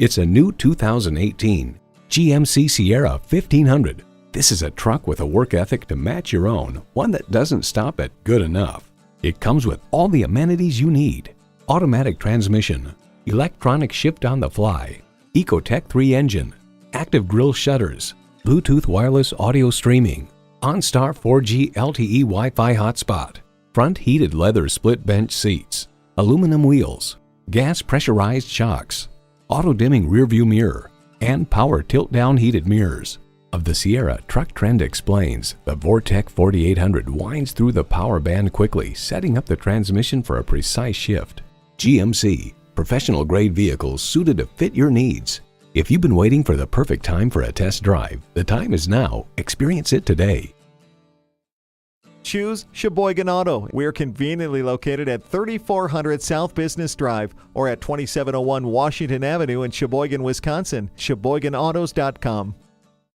It's a new 2018 GMC Sierra 1500. This is a truck with a work ethic to match your own, one that doesn't stop at good enough. It comes with all the amenities you need: automatic transmission, electronic shift on the fly, Ecotec 3 engine, active grille shutters, Bluetooth wireless audio streaming, OnStar 4G LTE Wi-Fi hotspot, front heated leather split bench seats, aluminum wheels, gas pressurized shocks, auto-dimming rearview mirror, and power tilt-down heated mirrors. Of the Sierra, Truck Trend explains, the Vortec 4800 winds through the power band quickly, setting up the transmission for a precise shift. GMC, professional-grade vehicles suited to fit your needs. If you've been waiting for the perfect time for a test drive, the time is now. Experience it today. Choose Sheboygan Auto. We're conveniently located at 3400 South Business Drive or at 2701 Washington Avenue in Sheboygan, Wisconsin. SheboyganAutos.com.